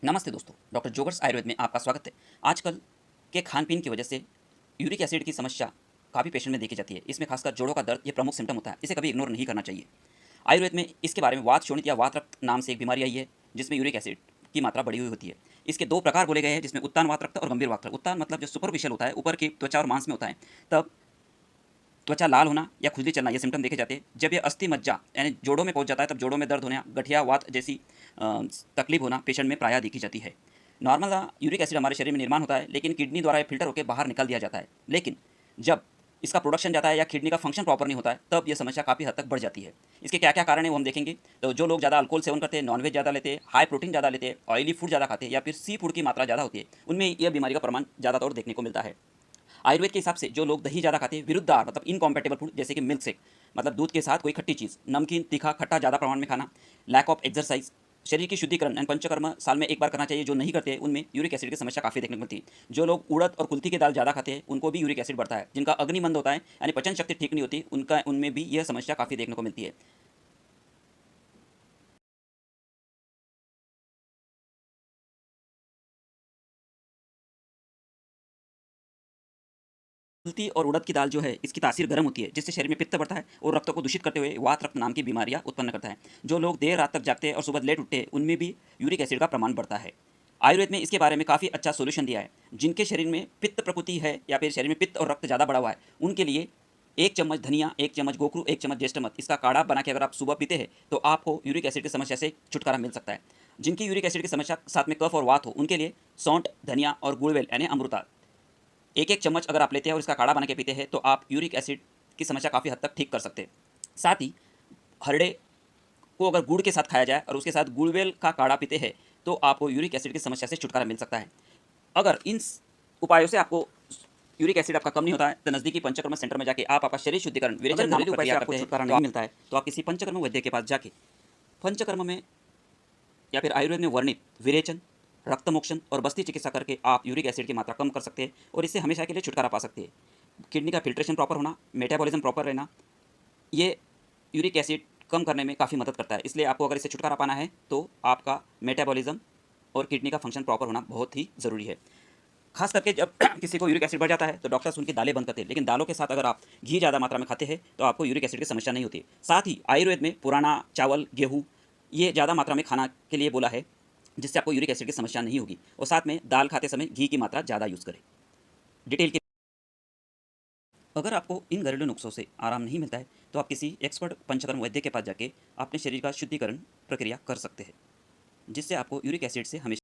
नमस्ते दोस्तों, doctor joggers Ayurveda में आपका स्वागत है। आजकल के खान-पीन की वजह से यूरिक एसिड की समस्या काफ़ी पेशेंट में देखी जाती है। इसमें खासकर जोड़ों का दर्द ये प्रमुख सिम्पटम होता है। इसे कभी इग्नोर नहीं करना चाहिए। आयुर्वेद में इसके बारे में वात शोणित या वात रक्त नाम से एक बीमारी आई है, जिसमें यूरिक एसिड की मात्रा बढ़ी हुई होती है। इसके 2 प्रकार बोले गए हैं, जिसमें उत्तान वात रक्त और गंभीर वात रक्त। उत्तान मतलब जो सुपरफिशियल होता है, ऊपर की त्वचा और मांस में होता है, तब त्वचा लाल होना या खुजली चलना ये सिम्पटम देखे जाते हैं। जब ये अस्थि मज्जा यानी जोड़ों में पहुंच जाता है, तब जोड़ों में दर्द होना, गठिया वात जैसी तकलीफ होना पेशेंट में प्रायः देखी जाती है। नॉर्मल यूरिक एसिड हमारे शरीर में निर्माण होता है, लेकिन किडनी द्वारा ये फिल्टर होकर बाहर निकाल दिया जाता है। लेकिन जब इसका प्रोडक्शन जाता है या किडनी का फंक्शन प्रॉपर नहीं होता है, तब ये समस्या काफ़ी हद तक बढ़ जाती है। इसके क्या क्या कारण है वो हम देखेंगे। तो जो लोग ज़्यादा अल्कोहल सेवन करते हैं, नॉनवेज ज़्यादा लेते हैं, हाई प्रोटीन ज़्यादा लेते हैं, ऑयली फूड ज़्यादा खाते हैं या फिर सी फूड की मात्रा ज़्यादा होती है, उनमें यह बीमारी का प्रमाण ज़्यादातर देखने को मिलता है। आयुर्वेद के हिसाब से जो लोग दही ज़्यादा खाते हैं, विरुद्ध आहार मतलब इनकॉम्पैटिबल फूड, जैसे कि मिल्क शेक मतलब दूध के साथ कोई खट्टी चीज़, नमकीन, तीखा, खट्टा ज़्यादा प्रमाण में खाना, लैक ऑफ एक्सरसाइज, शरीर की शुद्धिकरण एंड पंचकर्म साल में एक बार करना चाहिए, जो नहीं करते हैं उनमें यूरिक एसिड की समस्या काफ़ी देखने को मिलती है। जो लोग उड़द और कुल्थी की दाल ज़्यादा खाते हैं, उनको भी यूरिक एसिड बढ़ता है। जिनका अग्नि मंद होता है यानी पचन शक्ति ठीक नहीं होती, उनमें भी यह समस्या काफ़ी देखने को मिलती है। कुल्थी और उड़द की दाल जो है, इसकी तासीर गर्म होती है, जिससे शरीर में पित्त बढ़ता है और रक्त को दूषित करते हुए वात रक्त नाम की बीमारियां उत्पन्न करता है। जो लोग देर रात तक जागते हैं और सुबह लेट उठते हैं, उनमें भी यूरिक एसिड का प्रमाण बढ़ता है। आयुर्वेद में इसके बारे में काफ़ी अच्छा सोल्यूशन दिया है। जिनके शरीर में पित्त प्रकृति है या फिर शरीर में पित्त और रक्त ज़्यादा बढ़ा हुआ है, उनके लिए 1 चम्मच धनिया, 1 चम्मच गोखरू, 1 चम्मच ज्येष्ठमध इसका काढ़ा बना के अगर आप सुबह पीते हैं, तो आपको यूरिक एसिड की समस्या से छुटकारा मिल सकता है। जिनकी यूरिक एसिड की समस्या साथ में कफ और वात हो, उनके लिए सौंठ, धनिया और गुड़वेल यानी अमृता एक-एक चम्मच अगर आप लेते हैं और इसका काढ़ा बना के पीते हैं, तो आप यूरिक एसिड की समस्या काफ़ी हद तक ठीक कर सकते हैं। साथ ही हरड़े को अगर गुड़ के साथ खाया जाए और उसके साथ गुड़वेल का काढ़ा पीते हैं, तो आपको यूरिक एसिड की समस्या से छुटकारा मिल सकता है। अगर इन उपायों से आपको यूरिक एसिड आपका कम नहीं होता है, तो नज़दीकी पंचकर्म सेंटर में जाके आप आपका शरीर शुद्धिकरण विरेचन नामक प्रक्रिया करते हैं, छुटकारा नहीं मिलता है, तो आप किसी पंचकर्म वैद्य के पास जाके पंचकर्म में या फिर आयुर्वेद में वर्णित विरेचन, रक्तमोक्षण और बस्ती चिकित्सा करके आप यूरिक एसिड की मात्रा कम कर सकते हैं और इससे हमेशा के लिए छुटकारा पा सकते हैं। किडनी का फिल्ट्रेशन प्रॉपर होना, मेटाबॉलिज्म प्रॉपर रहना, ये यूरिक एसिड कम करने में काफ़ी मदद करता है। इसलिए आपको अगर इससे छुटकारा पाना है, तो आपका मेटाबॉलिज्म और किडनी का फंक्शन प्रॉपर होना बहुत ही ज़रूरी है। खास करके जब किसी को यूरिक एसिड बढ़ जाता है, तो डॉक्टर्स उनकी दालें बंद करते हैं, लेकिन दालों के साथ अगर आप घी ज़्यादा मात्रा में खाते हैं, तो आपको यूरिक एसिड की समस्या नहीं होती। साथ ही आयुर्वेद में पुराना चावल, गेहूँ ये ज़्यादा मात्रा में खाना के लिए बोला है, जिससे आपको यूरिक एसिड की समस्या नहीं होगी। और साथ में दाल खाते समय घी की मात्रा ज़्यादा यूज़ करें। डिटेल के अगर आपको इन घरेलू नुस्खों से आराम नहीं मिलता है, तो आप किसी एक्सपर्ट पंचकर्म वैद्य के पास जाके अपने शरीर का शुद्धिकरण प्रक्रिया कर सकते हैं, जिससे आपको यूरिक एसिड से हमेशा